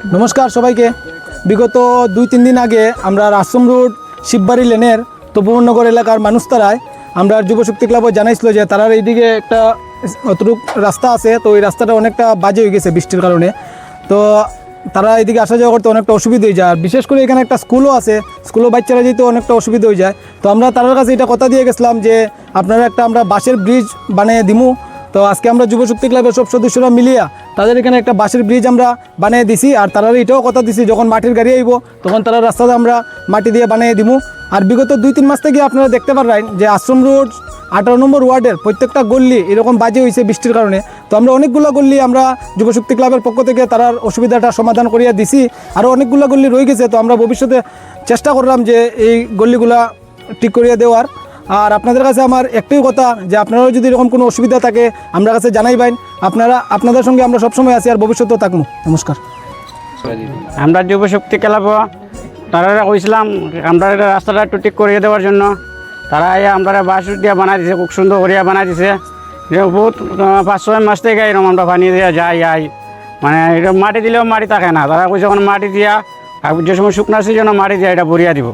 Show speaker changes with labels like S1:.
S1: নমস্কার সবাইকে। বিগত 2-3 দিন আগে আমরা আশ্রম রোড শিববাড়ি লেনের তপবনগর এলাকার মানুষ তারায় আমরা যুবশক্তি ক্লাবও জানাইছিল যে তারা এইদিকে একটা অতটুক রাস্তা আছে, তো ওই রাস্তাটা অনেকটা বাজে হয়ে গেছে বৃষ্টির কারণে। তো তারা এদিকে আসা যাওয়া করতে অনেকটা অসুবিধা হয়ে যায়। আর বিশেষ করে এখানে একটা স্কুলও আছে, স্কুলও বাচ্চারা যেতে অনেকটা অসুবিধা হয়ে যায়। তো আমরা তাদের কাছে এটা কথা দিয়ে গেছিলাম যে আপনারা একটা আমরা বাঁশের ব্রিজ বানিয়ে দিমু। তো আজকে আমরা যুবশক্তি ক্লাবের সব সদস্যরা মিলিয়া তাদের এখানে একটা বাঁশের ব্রিজ আমরা বানিয়ে দিছি। আর তারা এটাও কথা দিছি যখন মাটির গাড়ি আইব তখন তারা রাস্তাতে আমরা মাটি দিয়ে বানিয়ে দিমু। আর বিগত 2-3 মাস থেকে আপনারা দেখতে পারেন যে আশ্রম রোড 18 নম্বর ওয়ার্ডের প্রত্যেকটা গল্লি এরকম বাজে হয়েছে বৃষ্টির কারণে। তো আমরা অনেকগুলো গল্লি আমরা যুবশক্তি ক্লাবের পক্ষ থেকে তার অসুবিধাটা সমাধান করিয়া দিছি। আরও অনেকগুলো গল্লি রয়ে গেছে, তো আমরা ভবিষ্যতে চেষ্টা করলাম যে এই গল্লিগুলা ঠিক করিয়া দেওয়ার। আর আপনাদের কাছে আমার একটাই কথা যে আপনারাও যদি এরকম কোনো অসুবিধা থাকে আমরা কাছে জানাইবেন। আপনাদের সঙ্গে আমরা সবসময় আছি আর ভবিষ্যতেও থাকবো। নমস্কার।
S2: আমরা যুবশক্তি ক্লাব তারা কইছিলাম আমরা রাস্তাটা একটু ঠিক করিয়ে দেওয়ার জন্য। তারা আমরা বাঁশ দিয়ে বানাই দিছে, খুব সুন্দর করিয়া বানাই দিছে। বহুত 5-6 মাস থেকে এরকম আমরা পানি দিয়ে যাই মানে এটা মাটি দিলেও মাটি থাকে না। তারা কইছে যখন মাটি দিয়া আর যে সময় শুকনা সিজনে মাটি দিয়া এটা ভরিয়া দিব।